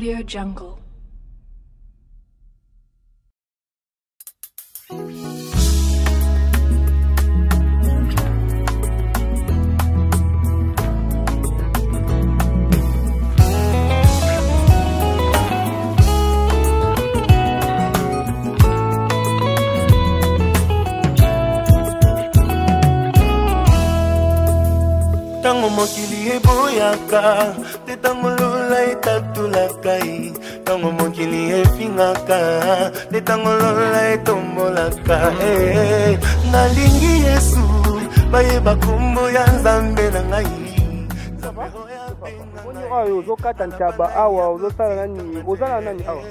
Audio Jungle. Tango mokili eboyaka, te tango lola etatulakai. Tango mokili efingaka, te tango lola etombolaka. Nalingi Yesu, bayeba kombo ya Nzambe na ngai. Oyo ozokata ntaba awa ozosala nani? Ozala nani awa?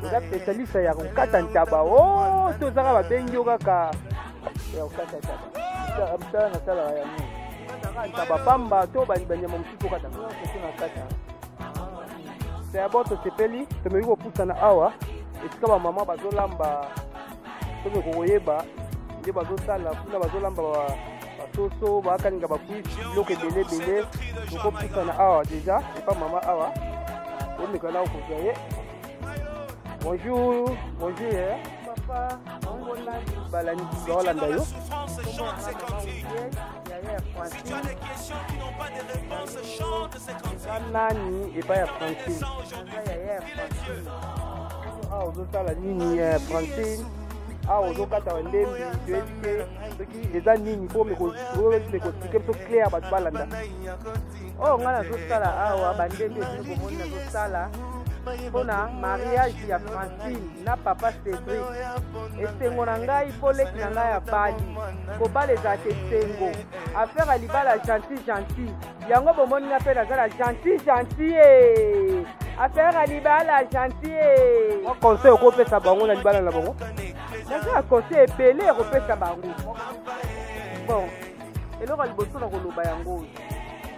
Oza spécialiste ya kokata ntaba. Oh, tozaka babengi okaka ya kokata ntaba. Msala na sala ya nini? Ntaba pamba to banyama mosusu okata. C'est à bord tosepeli, tomeki kopusana awa. Esika bamama bazolamba soki koyeba nde bazosala kuna bazolamba basoso bakalinga bakwisi biloko ebele tokopusana awa deja epa mama awa omeka na okozwa ye. Bonjour papa balandi baolanda yo nani epa ya Francine awa ozosala nini ya Francine awa ozokata bandembi toyebike soki eza nini po mekoexplike biso clair bato balanda oyo ngai nazosala awa bandembi ezili komoni nazosala mpona mariage ya Francine na papa Cédric. Esengo na ngai mpo leki na ngai ya bali kobala ezalaka esengo affaire ya libala gentil yango bomoni nga mpe nazala gentil affaire ya libala gentil conseil okopesa bango na libala na bango nazala conseil ebele ekopesa bango. Bon eloko ya liboso na koloba yango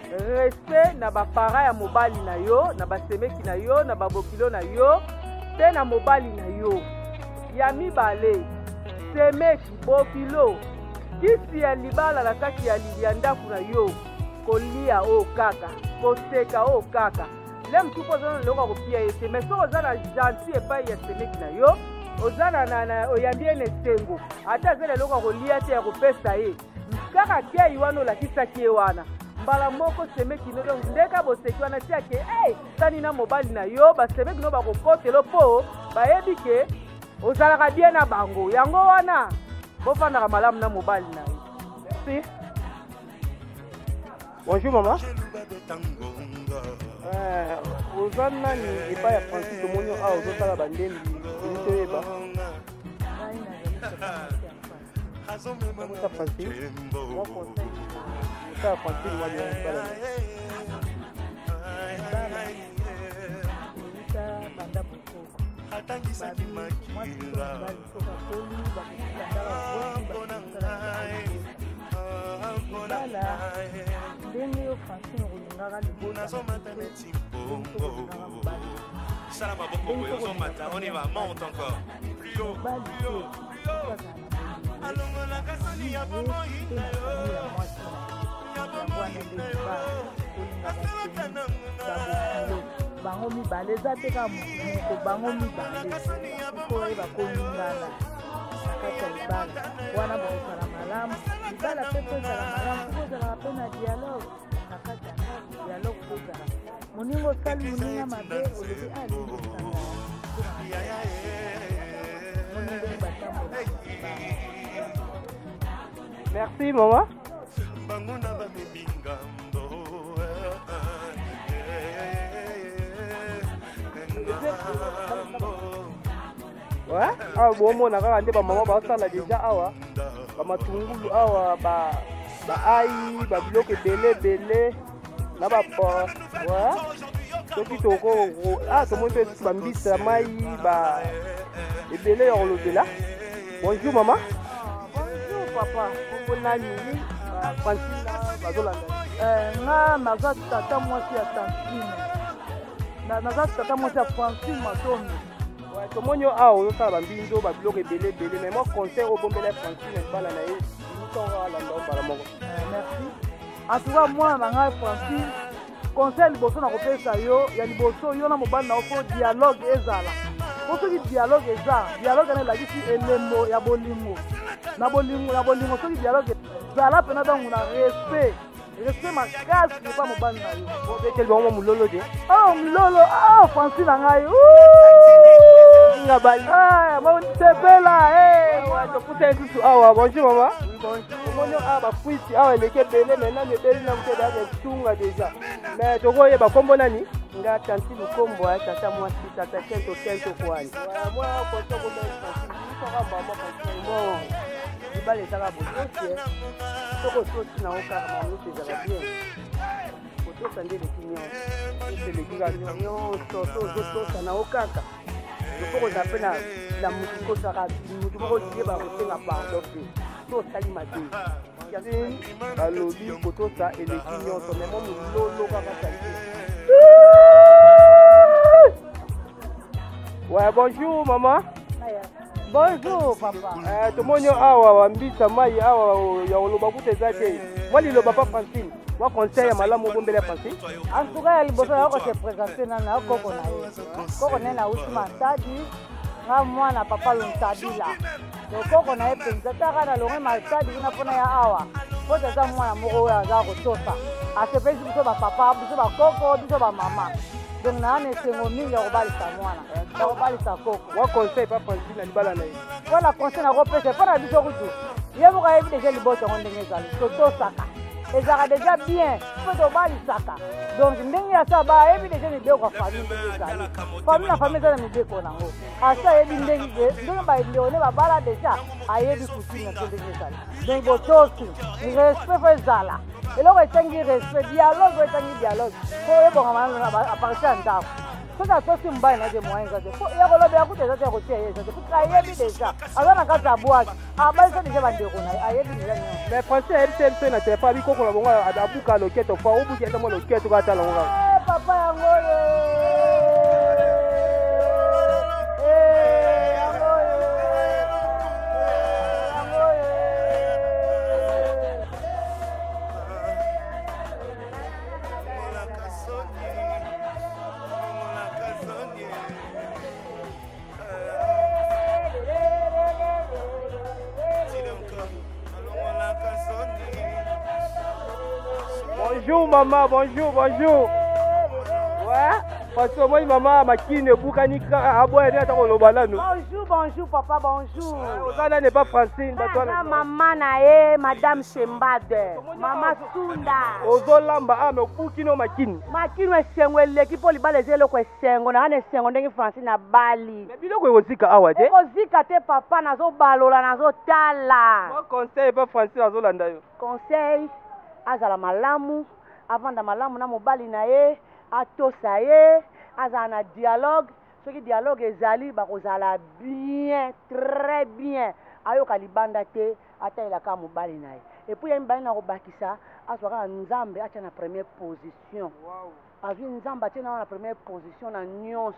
respect na bapara ya mobali na yo, na basemeki na yo, na babokilo na yo, pe na mobali na yo. Ya mibale, semeki, bokilo, kisi ya libala na kati ya ndaku na yo, kolia o kaka, koseka o kaka. Le mtupo zana loka kopia yete, meso ozana gentil epai ya semeki na yo, ozana na oyambie nesengo, ata zele loka kolia te ya kopesa ye. Kaka kia iwano la kisa kie wana. Mbala moko semeki no donc ndeka boseki wana tiake tani na mobali na yo basemeki no bakokotelo po bayebi ke ozalaka bien na bango yango wana bofandaka malamu na mobali na yo. Merci. Bonjour maman. Oza nani epai ya Francis tomonio awa ozosala bandembi toyeba Musa Francis ça Francine moi bien ça banda boko atangisaki makila ndenge yo Francine olingaka libona somata neti bongo sala maboko oyo somata on y va monte encore plus haut alongo la kasani ya bomo bango mibale eza te ka moko bango mibale koyeba kolingana na kati ya libala wana bakosala malamu libala mpe kozala malamu kozalaka mpe na dialogue na kati ya dialogue kozala moninga osali moninga mabe olobi alilisanga moninga batambola. Merci maman. Ouais, ah bon mon kaka nde ba mama basala deja awa ba matungulu awa ba ai ba biloko ebele na ba po ouais soki toko tomoni pe bambisa mai ba ebele ya kolobela. Bonjour maman. Bonjour papa. Nani Francine bazolanda nga naza tata mwasi ya Francine naza tata mwasi ya Francine Matomi. Tomoni awa ozosala bambinzo babiloko ebele mais moi conseil obombela Francine ebala na ye Merci. En tout cas, moi, Francine, conseil liboso na kopesa yo ya liboso yo na mobali na ofo dialogue ezala. Soki dialogue eza, dialogue na elakisi elembo ya bolingo. Na bolingo soki dialogue ezala pena dangu na respect. Respect makasi pas mobali na yo. Obekeli bango mulolo de. Oh mulolo, Francine na ngai. Ngabali. Bon tepela, to putain tout awa. Bonjour maman. Bonjour. Ba fuiti awa eleke bele maintenant me beli na muteda ya tunga déjà. Mais toko yeba kombo nani? Nga tanti lukombo ya tata mwasi tata kento kwani. Moi ko toko na saka mama kasi mo. Ibale saka botosie. Toko tosi na oka na mutu za bien. Kotosa ndele kinyo. Ndele kinyo to na okaka. Pourquoi on appelle la musique au Sarab, nous devons dire que c'est la part d'offre. Tout ça, il m'a dit. Alors, il faut tout ça et les clients sont même l'eau ouais, bonjour maman. Bonjour papa. Tout le monde a ambita mai awa ya olobakuta zake. Moi le papa Francine. Moi conseil malamu bombele Francine. En tout cas, il faut se présenter na koko na ye. Koko na usima tadi. Nga mwana papa lontadi la. Donc koko na ye penza taka na longe matadi ina pona ya awa. Poza za mwana moko ya za kotosa. Asepezi biso ba papa, biso ba koko, biso ba mama. Donc na ane sengo mingi ya kobalisa mwana. Ya kobalisa koko. Moi conseil pas Francine na libala na ye. Voilà conseil na kopesa pas na biso kutu. Ye mo ka yebi déjà liboto ngondenge zali. Totosaka. Et ça a déjà bien, faut de bali saka. Donc, n'engi ça ba, et puis déjà les deux famille, la famille ça me déconne en haut. À ça, et puis n'engi, donc bah il est va bala déjà, à y aller coucher dans ce déjeuner. Donc, bon tous, il respect fait ça là. Et là, on est respect, dialogue, on est dialogue. Faut y bon à partir en table. Ça ça c'est mbaye na de moyens ça. Faut y avoir le bien côté ça c'est aussi ça. Faut travailler déjà. Alors na kata boîte. Ba ça déjà ba ndeko na. Aye déjà. Mais français RCMP na te pas bi koko na bongo adabuka loketo fa obuki ata mo loketo ka tala ngo. Papa yango Bonjour maman, bonjour. Ouais, parce que moi maman makine bukanika aboye neta ko lobala no. Bonjour papa, bonjour. Ozana n'est pas Francine, batona. Maman na madame Sembade. Maman Sunda. Ozolamba me bukino makine. Makine sengo l'équipe libala zelo ko sengo na ne sengo ndenge Francine na Bali. Mais biloko ekozika awa te. Ekozika te papa nazo balola nazo tala. Moi conseil pas Francine azolanda yo. Conseil azala malamu avanda malamu na mobali na ye atosa ye azala na dialogue soki dialogue ezali bakozala bien très bien ayoka libanda te ataelaka mobali na ye et puis ya mibali na kobakisa azwaka na nzambe atia na première position azwi nzambe atia na première position na nyonso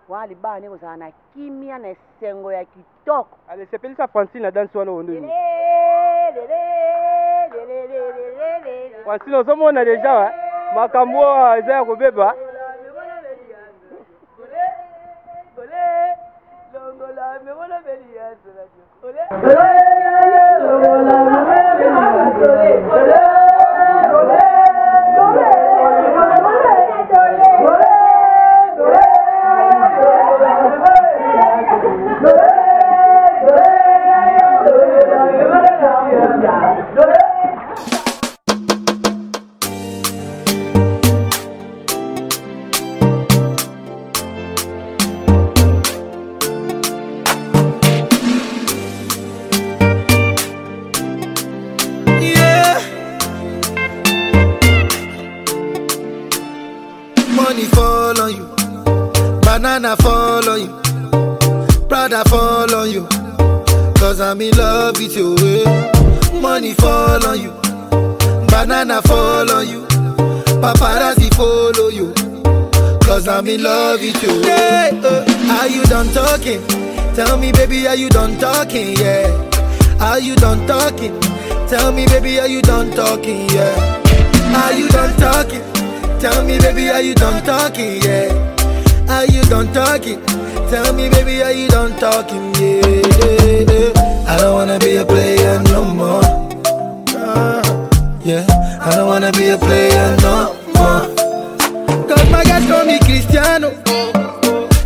wana libala ne kozala na kimia na esengo ya kitoko. Ale sepelisa Francine na danse wana ondoni. Francine ozomona deja makambo eza ya kobeba. Fall on you, banana fall on you, Prada fall on you, cause I'm in love with you. Money fall on you, banana fall on you, paparazzi follow you, cause I'm in love with you. Hey, are you done talking? Tell me baby, are you done talking? Yeah, are you done talking? Tell me, baby, are you done talking? Yeah. Are you done talking? Tell me, baby, are you done talking? Yeah. Are you done talking? Tell me, baby, are you done talking? Yeah. I don't wanna be a player no more. Yeah. I don't wanna be a player no more. Cause my guys call me Cristiano,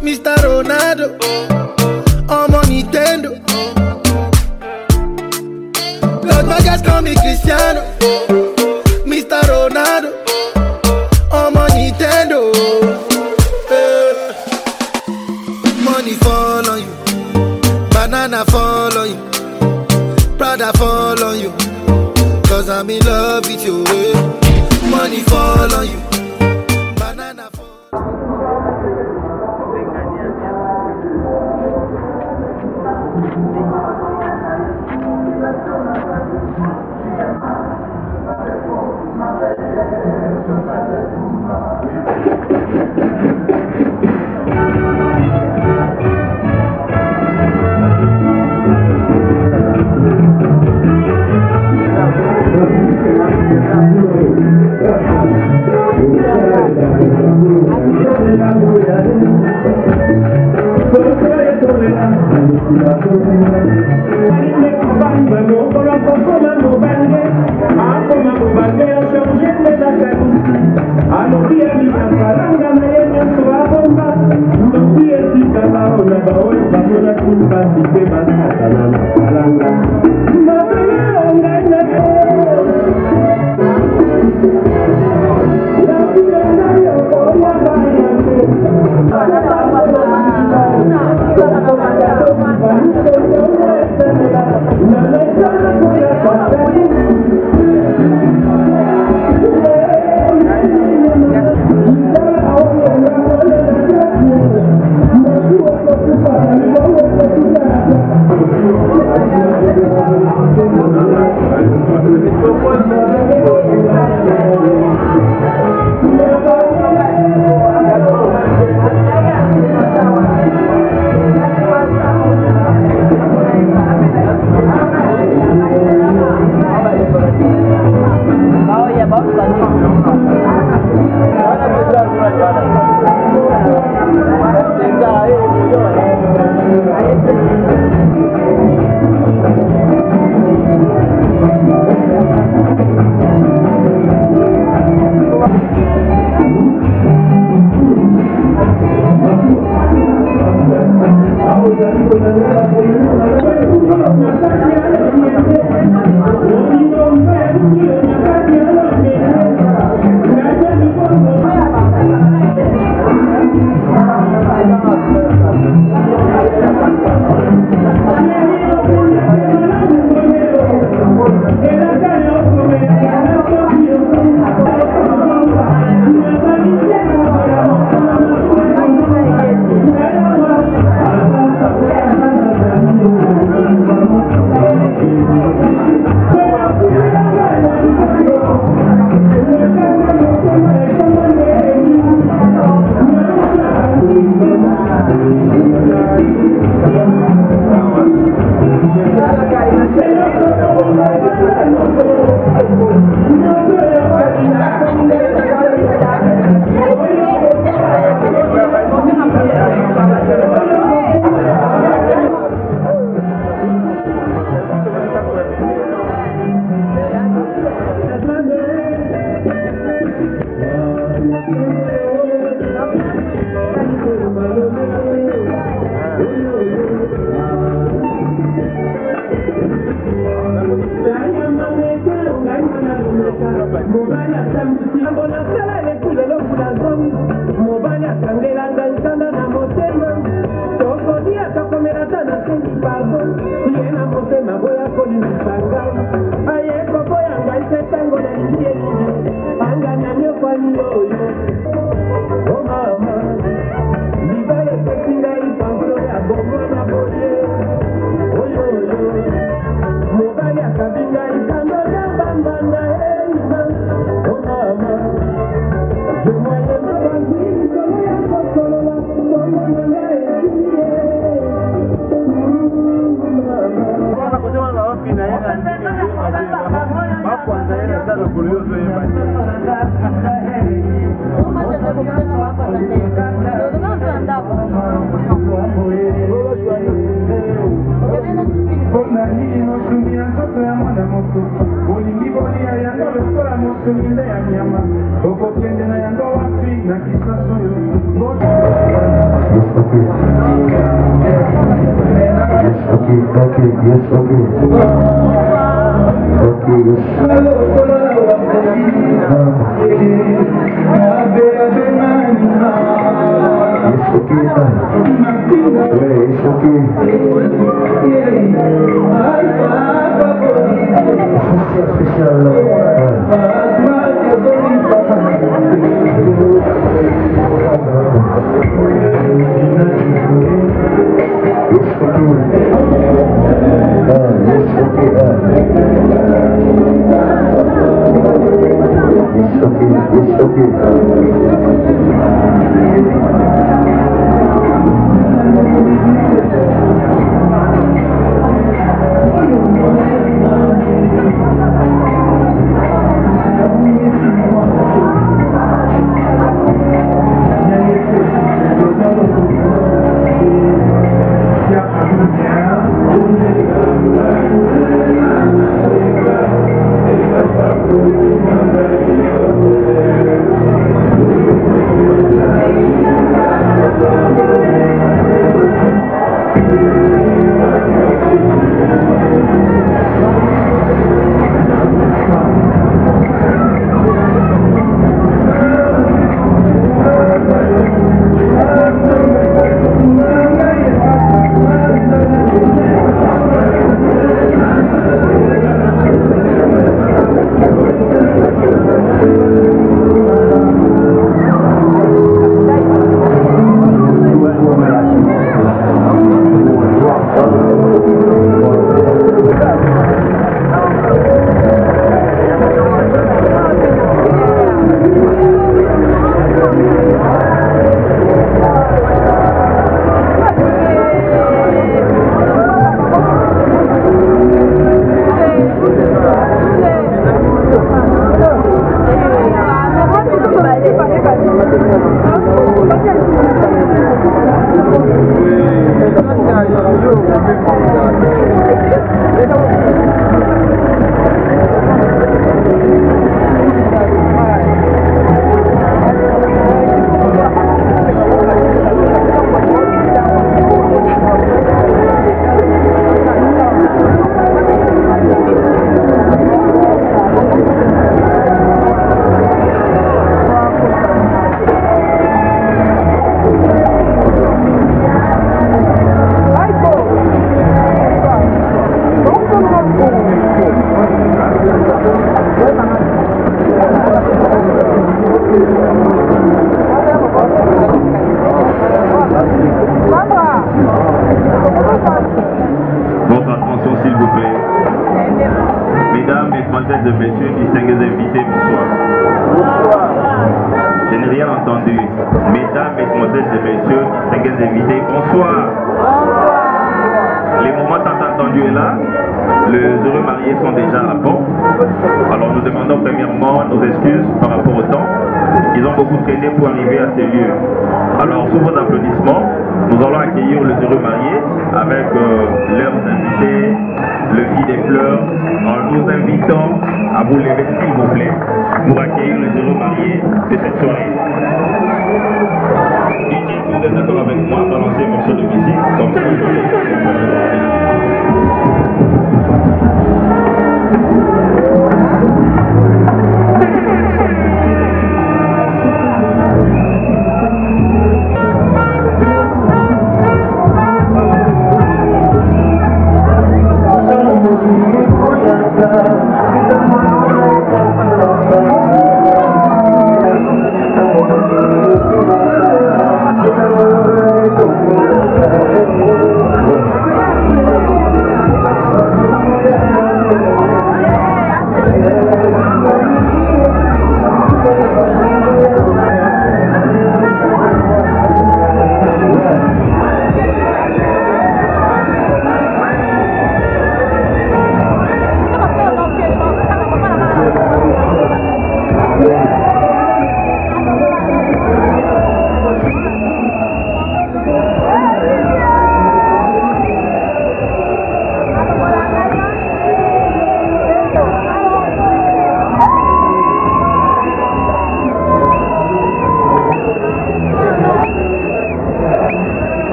Mr. Ronaldo, I'm on Nintendo. Cause my guys call me Cristiano, Mr. Ronaldo, I'm on Nintendo. Money fall on you, banana fall on you, Prada fall on you. Cause I'm in love with you. Money fall on you, banana fall.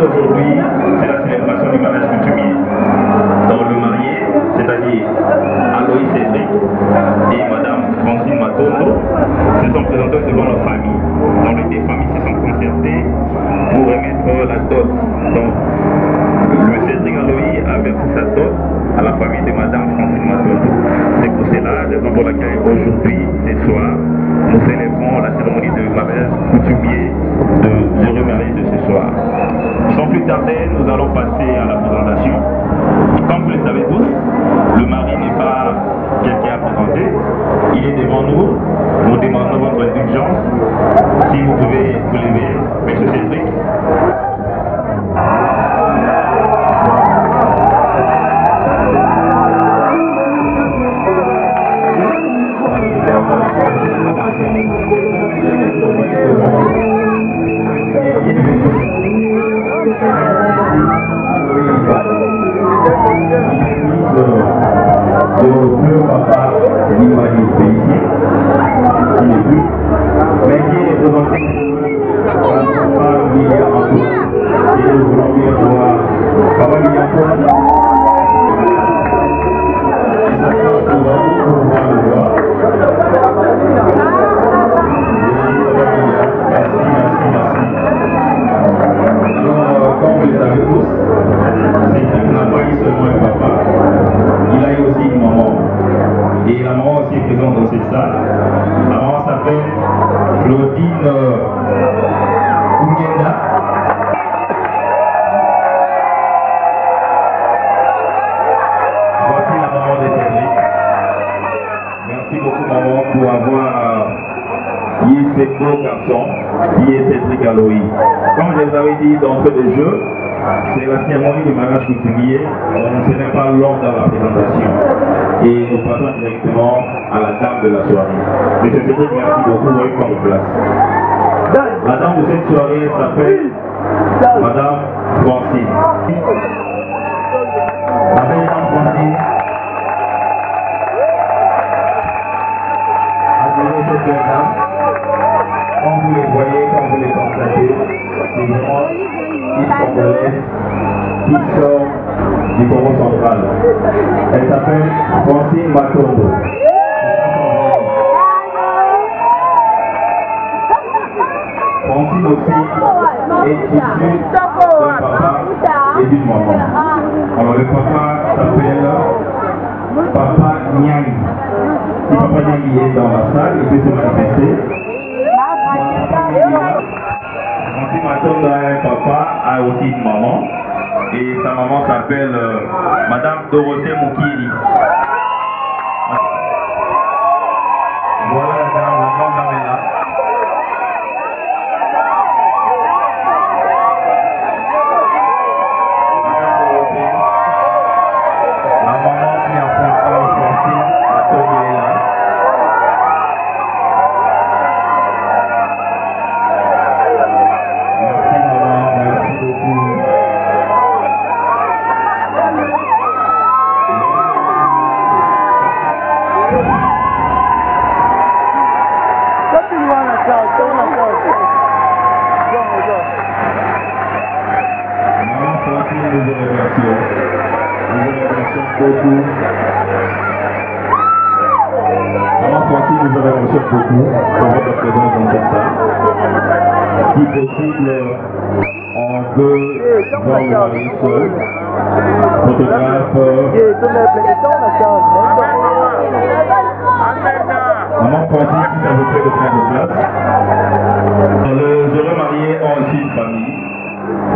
d'aujourd'hui, c'est la célébration du mariage coutumier. Donc le marié, c'est-à-dire Aloïs Cédric et Madame Francine Matondo, se sont présentés devant leur famille. Donc les deux familles se sont concertées pour remettre la dot. Donc le Cédric Aloïs a versé sa dot à la famille de Madame Francine Matondo. C'est pour cela, raison pour laquelle aujourd'hui, ce soir, nous célébrons la cérémonie de mariage coutumier de heureux mariage de ce soir. Sans plus tarder, nous allons passer à la présentation. Comme vous le savez tous, le mari n'est pas quelqu'un à présenter. Il est devant nous. Nous demandons votre indulgence. Si vous pouvez vous lever, M. Cédric. Le papa Limbali ici, qui n'est plus, mais qui est représenté par papa William Antoine. Et nous voulons bien voir papa William Antoine. Et ça passe souvent pour pouvoir le voir. Merci. Alors, comme vous le savez tous, c'est qu'il n'a pas eu seulement un papa. Il a eu aussi une maman. Et la maman aussi est présente dans cette salle. La maman s'appelle Claudine Ungenda. Voici la maman de Cédric. Merci beaucoup maman pour avoir eu ce beau garçon qui est Cédric Aloïs. Comme je vous avais dit d'entrée de jeu, c'est la cérémonie du mariage coutumier, donc ce n'est pas long dans la présentation. Et nous passons directement à la dame de la soirée. Monsieur Cédric, merci beaucoup, veuillez prendre place. La dame de cette soirée s'appelle Madame Francine. La belle dame Francine. Admirez cette belle dame. Comme vous les voyez, comme vous les constatez, c'est vraiment une Congolaise qui sort du Congo central. Elle s'appelle Francine Matondo. Francine aussi est issue d'un papa et d'une maman. Alors le papa s'appelle Papa Nyang. Si Papa Nyang est dans la salle, il peut se manifester. Francine Matondo a un papa, a aussi une maman. Et sa maman s'appelle Madame Dorothée Moukiri. Voilà la grande dame est là. Madame Dorothée. La maman qui a fait Francine Matondo est là. Merci maman, merci beaucoup. Maman Francine, nous vous remercions. Nous vous remercions beaucoup. Maman Francine, nous vous remercions beaucoup pour votre présence dans cette salle. Si possible, on peut voir le mari seul. Photographe. Maman Francine, si ça vous plaît de prendre place. Les heureux mariés ont aussi une famille,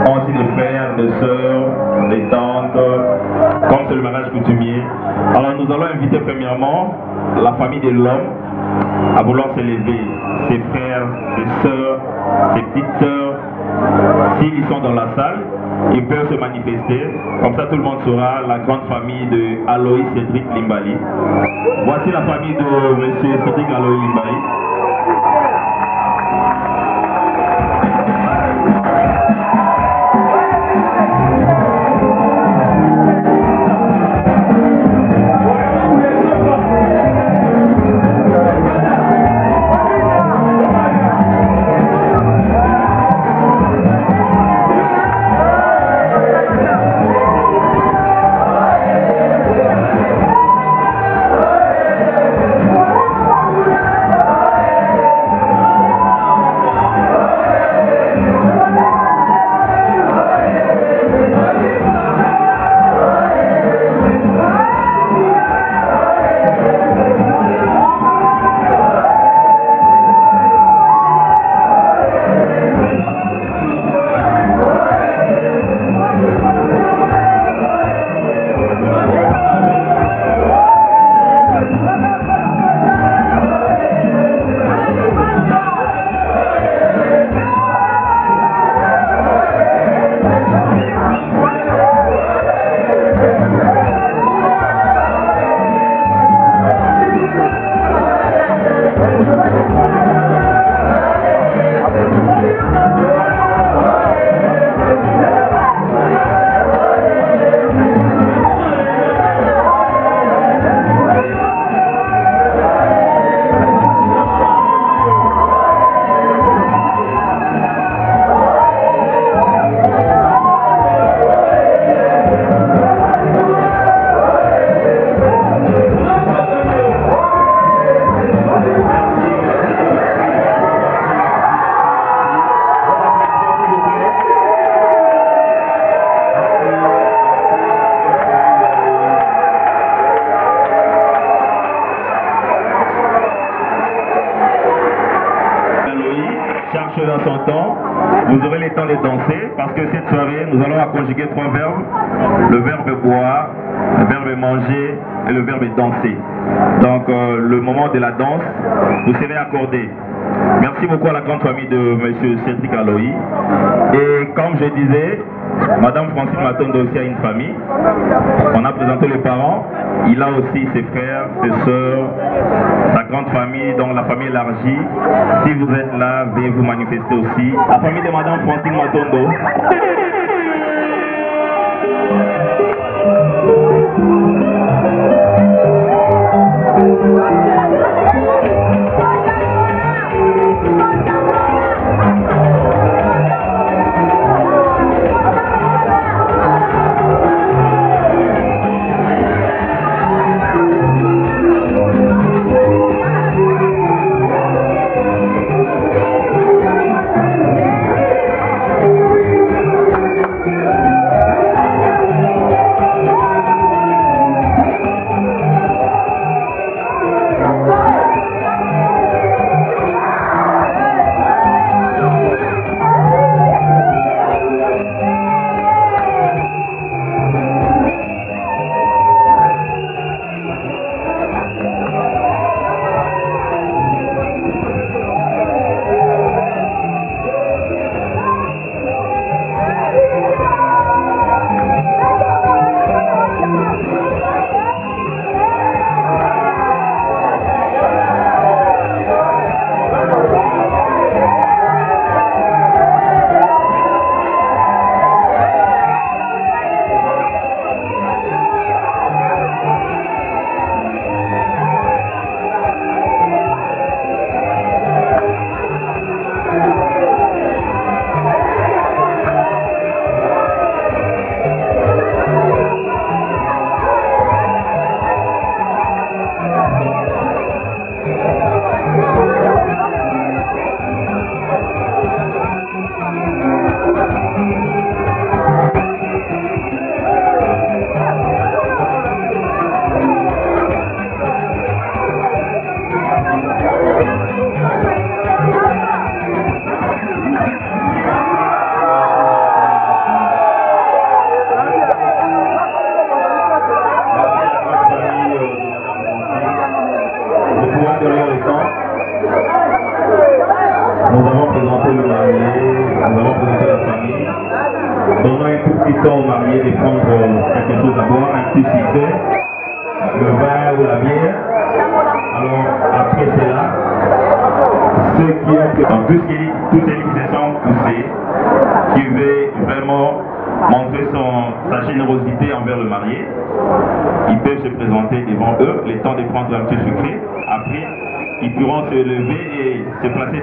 ont aussi des frères, des sœurs, des tantes, comme c'est le mariage coutumier. Alors nous allons inviter premièrement la famille de l'homme à vouloir s'élever, ses frères, ses sœurs, ses petites sœurs. S'ils sont dans la salle, ils peuvent se manifester. Comme ça tout le monde saura la grande famille de Aloïs Cédric Limbali. Voici la famille de M. Cédric Aloïs Limbali. chose en son temps. Vous aurez le temps de danser parce que cette soirée, nous allons conjuguer 3 verbes. Le verbe boire, le verbe manger et le verbe danser. Donc le moment de la danse vous serez accordé. Merci beaucoup à la grande famille de M. Cédric Aloï. Et comme je disais, Madame Francine Matondo aussi a une famille. On a présenté les parents. Il a aussi ses frères, ses soeurs, sa grande famille, donc la famille élargie. Si vous êtes là, veuillez vous manifester aussi. La famille de Madame Francine Matondo.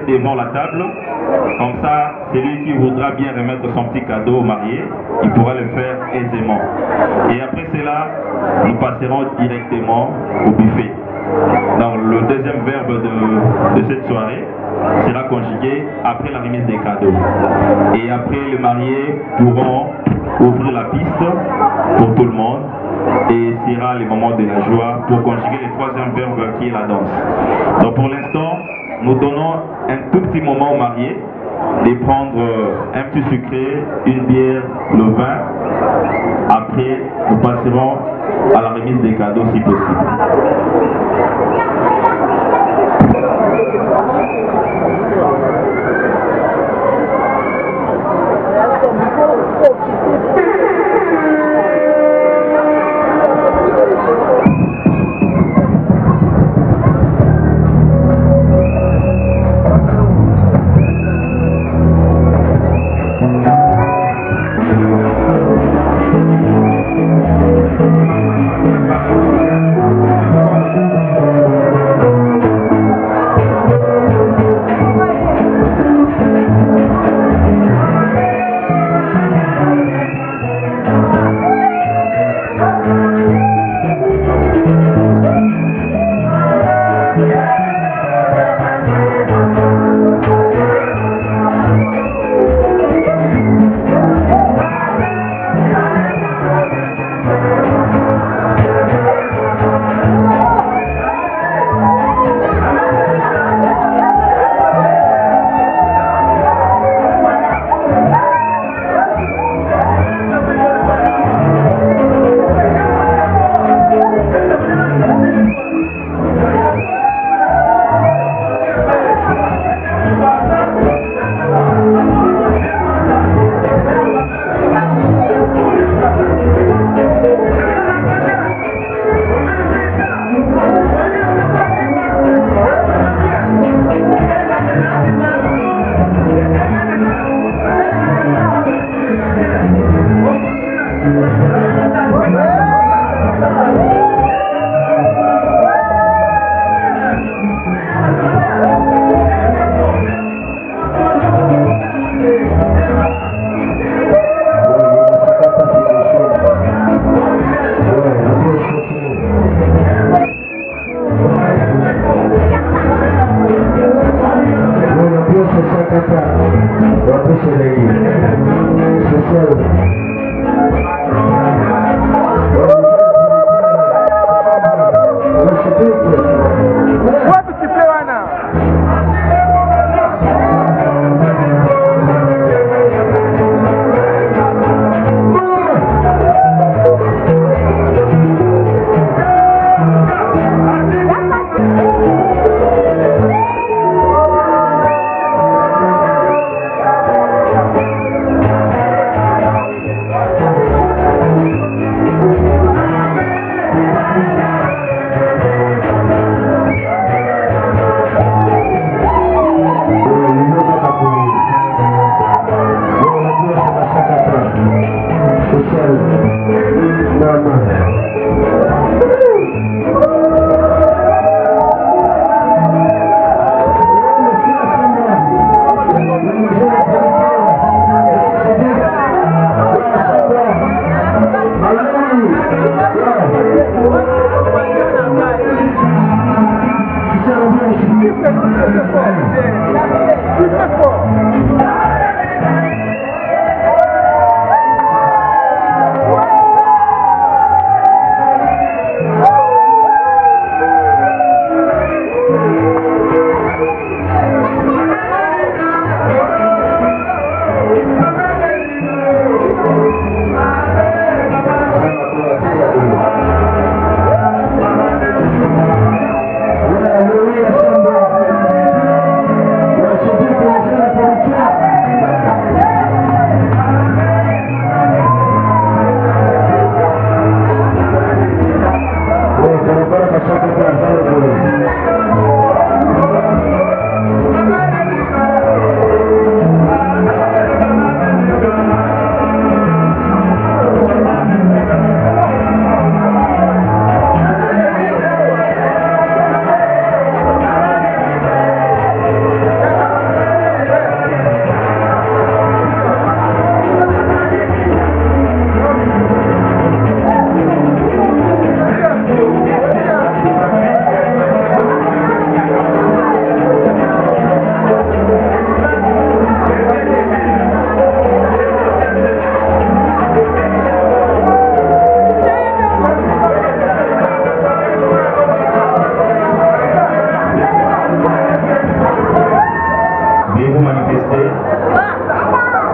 Devant la table, comme ça, celui qui voudra bien remettre son petit cadeau au marié, il pourra le faire aisément. Et après cela, nous passerons directement au buffet. Donc le deuxième verbe de cette soirée sera conjugué après la remise des cadeaux. Et après, les mariés pourront ouvrir la piste pour tout le monde. Et ce sera le moment de la joie pour conjuguer le troisième verbe qui est la danse. Donc pour l'instant, nous donnons un tout petit moment aux mariés de prendre un petit sucré, une bière, le vin. Après, nous passerons à la remise des cadeaux si possible.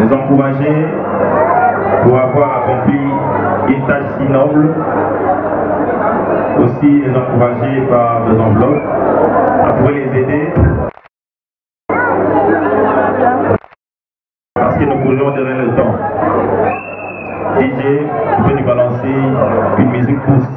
les encourager pour avoir accompli une tâche si noble, aussi les encourager par des enveloppes, à pouvoir les aider, parce que nous courons derrière le temps. DJ, tu peux nous balancer une musique pousse.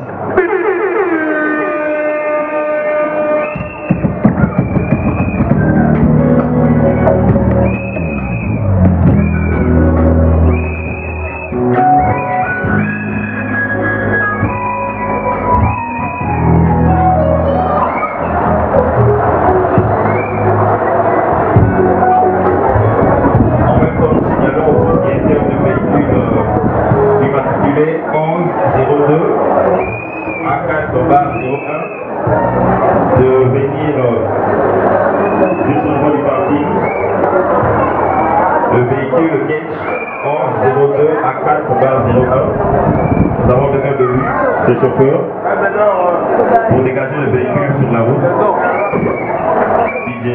Le chauffeur pour dégager le véhicule sur la route. DJ.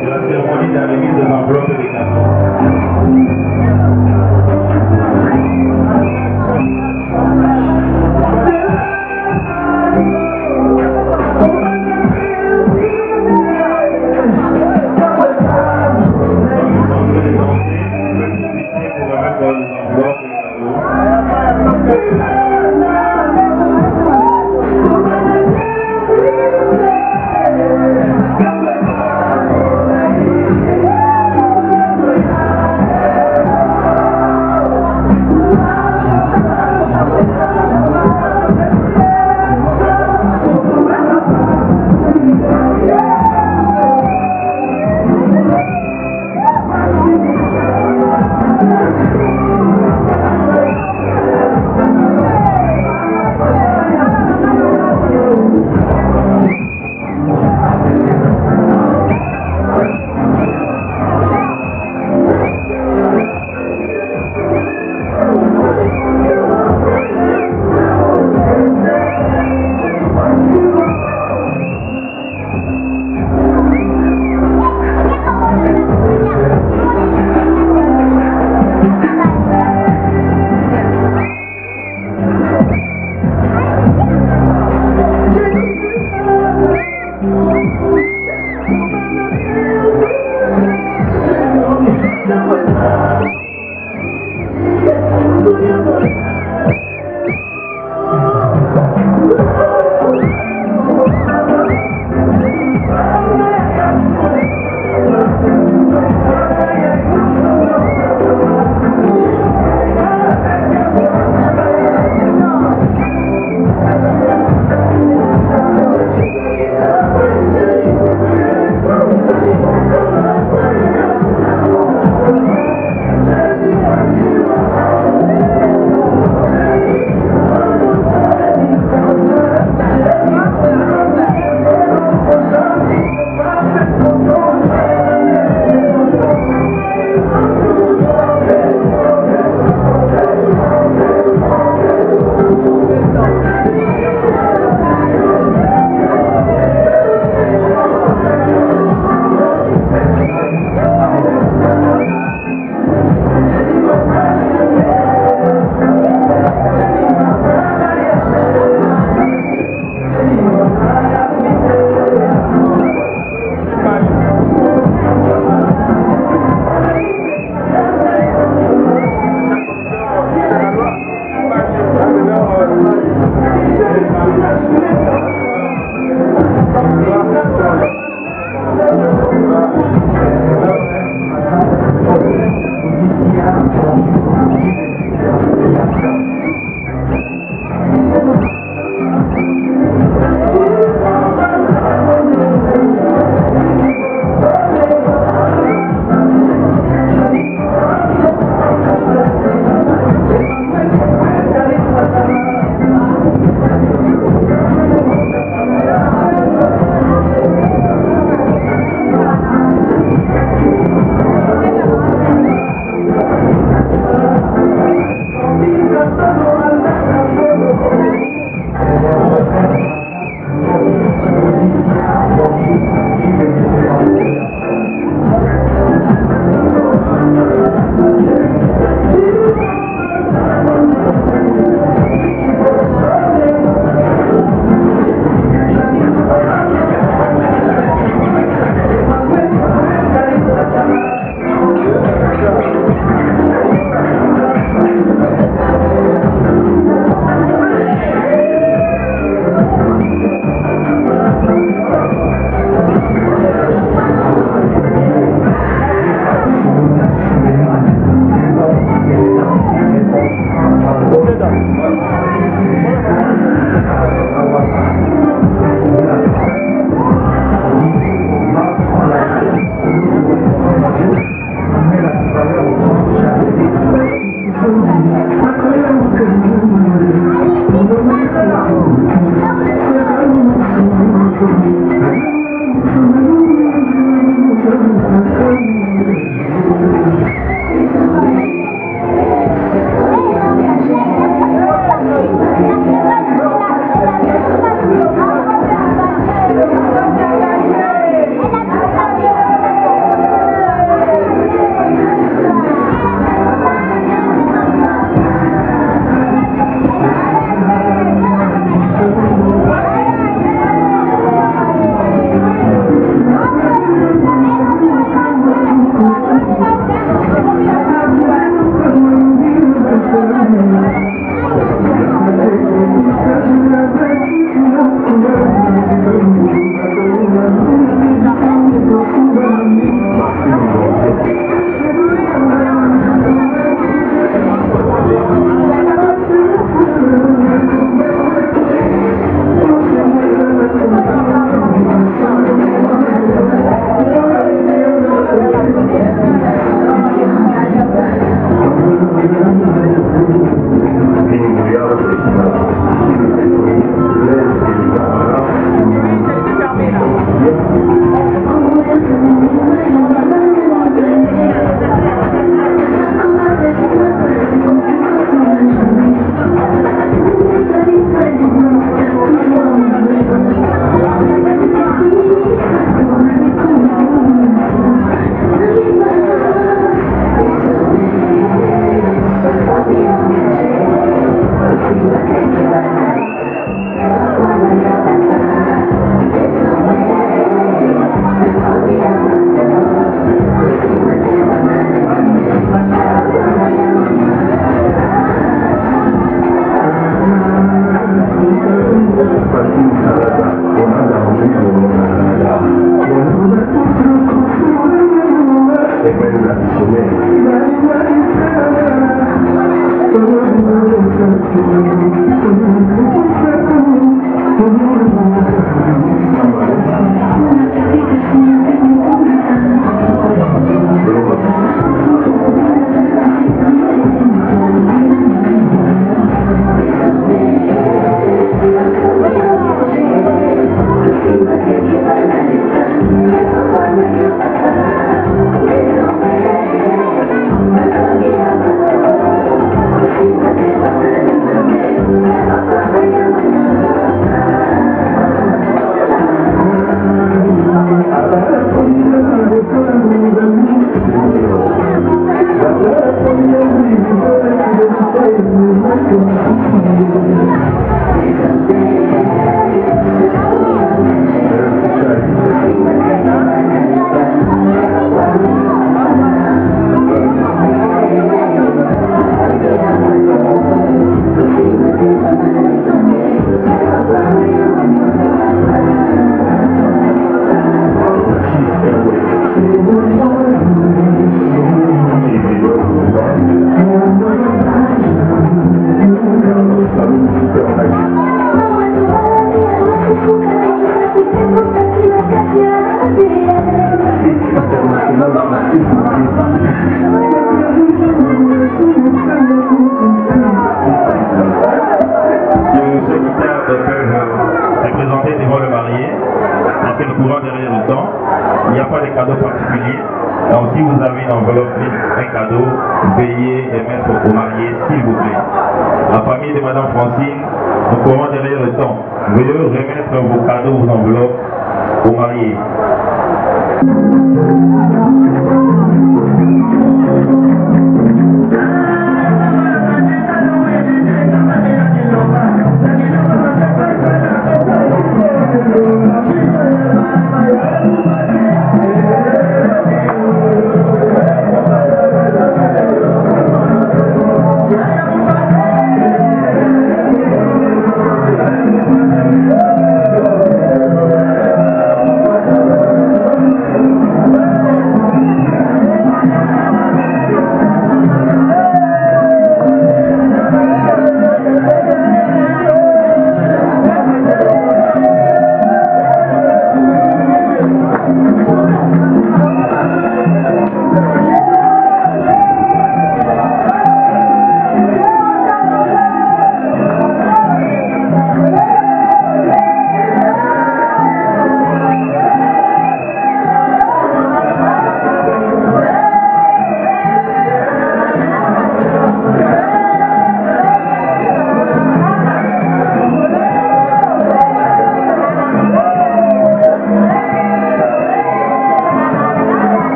C'est la cérémonie de la remise des enveloppes et des cadeaux.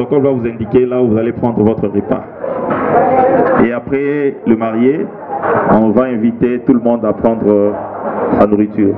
protocole va vous indiquer là où vous allez prendre votre repas. Et après le marié, on va inviter tout le monde à prendre sa nourriture.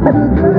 Thank you.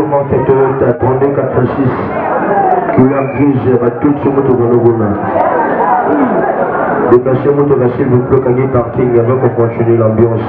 monte Toyota 3286 couleur grise va tout sur moto Gonogona. Décachez moto s'il vous plaît, gagner parking avant qu'on continue l'ambiance.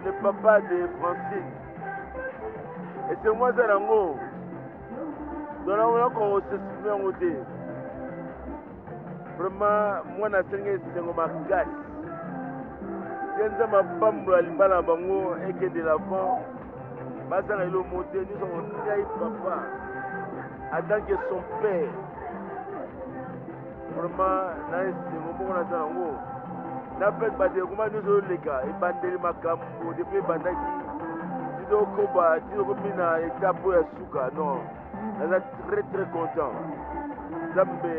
le papa de Francine. Et c'est moi ça nango. Donc là on a qu'on se souvient en côté. Vraiment moi na sengé c'est ngoma gas. Yenza mapambo alibala bango et que de l'avant. Basa na ilo monter nous on trai papa. En tant que son père. Vraiment na c'est ngoma na ça nango. Na fait ba de comment nous les gars et bandeli makambo depuis bandaki. Koba, tu as étape pour la souka, non. On est très très content. Zambe,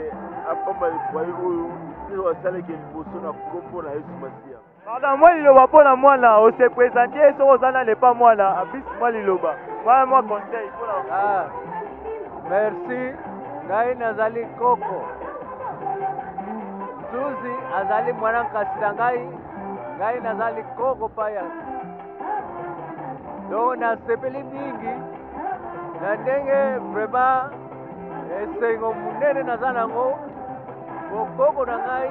à pas mal de foyers où tu as salé qu'il faut son combo na Esmasia. Pardon, moi il va pas moi là, on s'est présenté, ce Rosana n'est pas moi là, abis moi il va. Moi conseil pour la. Ah, merci. Ngai nazali Koko. Suzi azali mwana kasira ngai nazali Koko paya. Donc na sepeli mingi na ndenge vraiment esengo munene naza nango Koko na ngai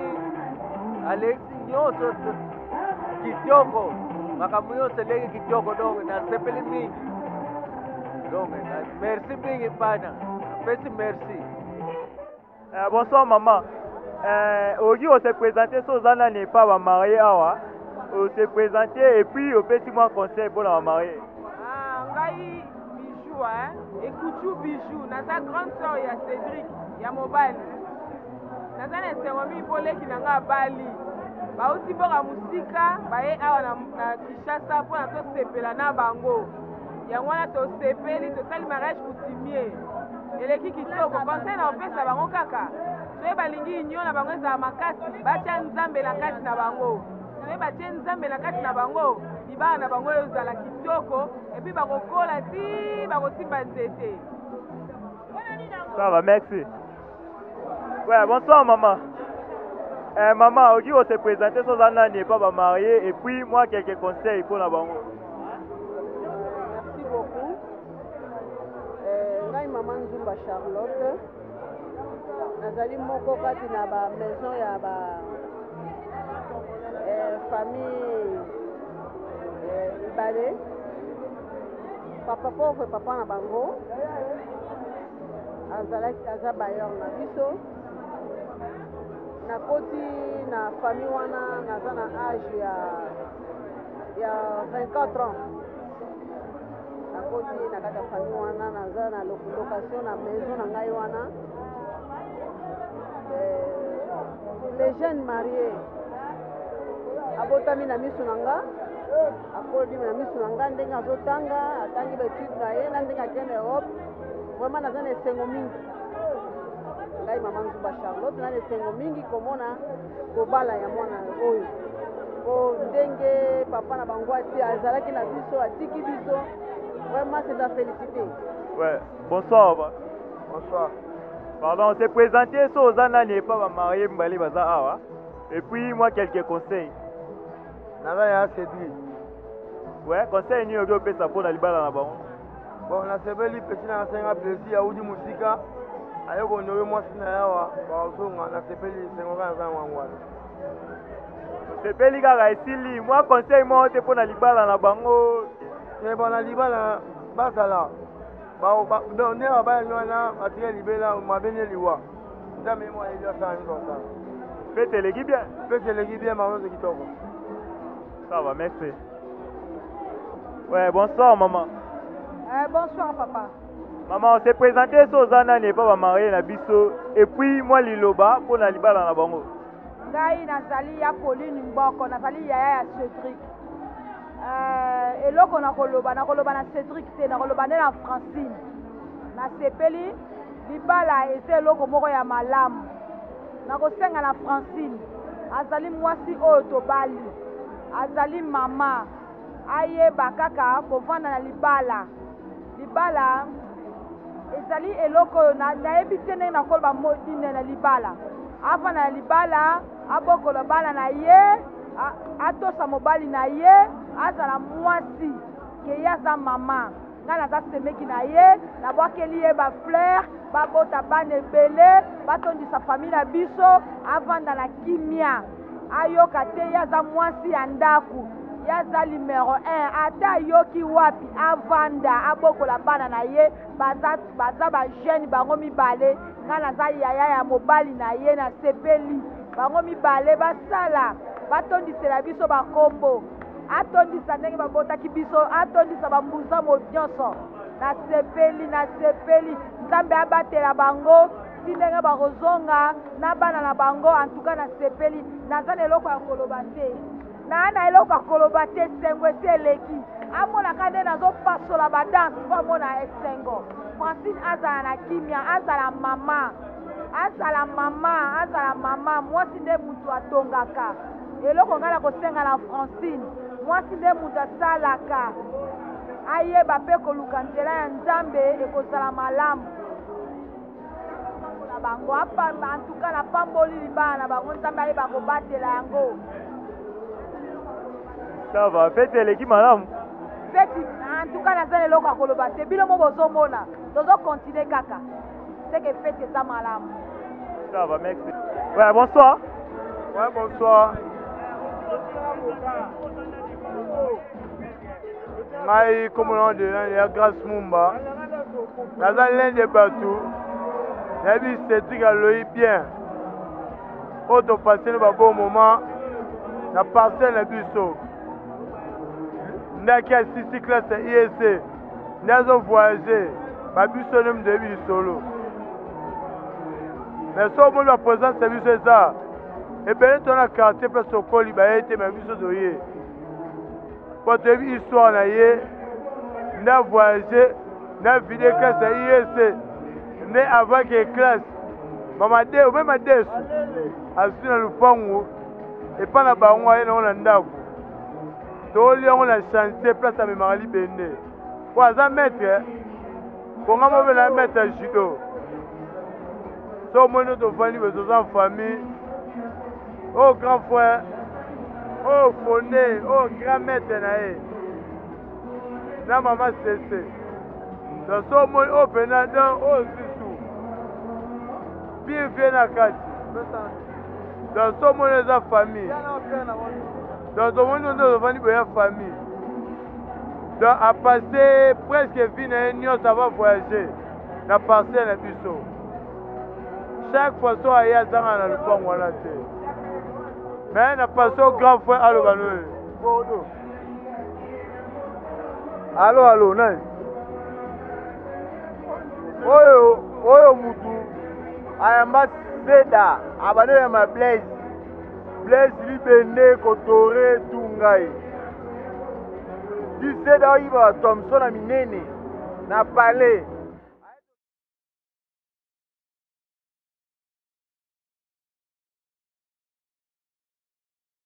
Alexi nyonso kitoko makambo nyonso ndenge kitoko donc na sepeli mingi donc merci mingi pana apesi merci. Bonsoir maman. Aujourd'hui on s'est présenté sur Zana n'est pas marié awa. On s'est présenté et puis on fait 6 mois conseil pour la marier. Ngai Bijou Ekutu Bijou naza grande sœur ya Cédric ya mobali naza na sengomi boleki na nga bali bauti boka musika baye awa na Kinshasa mpona tosepela na bango yango wana tosepeli tosali mariage coutumier eleki kitoko conseil na opesa bango kaka soki balingi union na bango ezala makasi batya nzambe na kati na bango soki batye nzambe na kati na bango libala na bango ezala kitoko epuis bakokola ti bakosimba nzete. Ça va, merci. Ouais, bonsoir maman. Maman, aujourd'hui on s'est présenté sur Zana n'est pas marié et puis moi quelques conseils pour la bango. Merci beaucoup. Ngai maman Nzumba Charlotte. Nazali moko kati na ba maison ya ba famille Ibale. Papa pauvre papa na bango. Aza bayor na biso. Nakoti na famille wana naza na âge ya 24 ans. Nakoti na kata famille wana naza na location na maison na ngai wana. Les jeunes mariés abotami na misu nanga akodi na misu nanga ndenge azotanga atangi betude na ye na ndenge akende Europe vraiment naza na esengo mingi ngai mama Nzumba Charlotte na esengo mingi komona kobala ya mwana oyo po ndenge papa na bango ati azalaki na biso atiki biso vraiment c'est à féliciter. Ouais, bonsoir. Bonsoir. Pardon, on s'est présenté sur Zana n'est pas marié Mbali Baza Awa. Et puis moi quelques conseils. Naza ya Cédric. Ouais, conseil ni ogo pesa pour la libala na bango. Bon, na sebeli petit na senga plaisir ya udi musika. Ayoko ndowe mwasi na yawa ba ozonga na sebeli senga za mwangwana. Sepeli kaka esili, moi conseil moi te pour la libala na bango. Eh bon na libala basala. Donc, on est là-bas, on a tiré libéla, on m'a venu liwa. Ça, mais moi, il y a ça, comme ça. Faites les guides bien. Faites les guides bien, maman, c'est qui tombe. Ça va, merci. Ouais, bonsoir, maman. Bonsoir, papa. Maman, on s'est présenté sur Zana n'est pas marié na biso. Et puis, moi, Liloba, pour la libala na bango. Ngai nazali ya Pauline Mboko, nazali ya Cédric. Eloko nakoloba na Cédric te nakoloba na Francine na sepeli libala ese eloko moko ya malamu nakosenga na Francine azali mwasi oyo tobali azali mama ayeba kaka kovanda na libala ezali eloko nayebi te ndenge nakoloba modine na libala avanda na libala abokola bana na ye atosa mobali na ye azala mwasi ke ye aza mama ngai naza semeki na ye nabwakeli ye bafleur babota bana ebele batondisa famille na biso avanda na kimia ayoka te ye aza mwasi ya ndaku yaza numéro 1 ata yoki wapi avanda abokola bana na ye baza bajeune bango mibale nga naza yaya ya mobali na ye na sepeli bango mibale basala batondisela biso bakombo atondisa ndenge babotaki biso atondisa bambuza nyonso na sepeli nzambe abatela bango ti ndenge bakozonga na bana na bango antuka na sepeli naza na eloko ya koloba te na eloko ya koloba te esengo esi eleki amonaka nde nazopasola badanse po amona esengo Francine azala na kimia azala mama mwasi nde mutu atongaka eloko ngai na kosenga na Francine mwasi nde mutu asalaka ayeba mpe koluka nzela ya nzambe ekozala malamu na bango antuka na pamboli libala na bango nzambe ayeba kobatela yango ça va fete eleki malamu feti antuka naza na eloko ya koloba te bino mo bozomona tozokontinue kaka seke feti eza malamu. Ça va, merci. Ouais, bonsoir. Ouais, bonsoir. Maï, comme on dit, il y a Grâce Mumba. Dans l'un des bateaux, il y a vu ces trucs à l'œil bien. Auto passé le bon moment, la parcelle est buisson. N'a qu'à 6 classes IEC. N'a pas voyagé. Ma buisson est de vie solo. Mais si on a présent service c'est ça. Et bien on a quartier place au col, il a été ma vie de yé. Pour te dire histoire na yé, n'a voyagé, n'a vidé classe à IEC, n'a avant que classe. Maman dé ou même à dé, à ce dans le pango, et pas la bango et non l'andavo. Tout le monde a chanté place à mes maris béné. Pour un maître, pour un la mettre à judo. So moni to vani bezo en famille. Oh grand frère. Oh fondé, oh grand maître nae. Na maman cessé. Donc so moni oh Bernardin, oh Zizou. Bien vient na kati. Donc so moni za famille. Donc so moni to vani be famille. Donc à passer presque vie na union ça va voyager. Na passer na biso. Chaque fois, il y a des gens qui ont été mais il n'y a pas de grand frère. Allô, non. Oyo mutu. Ayamba Seda. Abane ma Blaise. Blaise libene kotore tungai. Di Seda oyiba Thompson a minene. Na palais.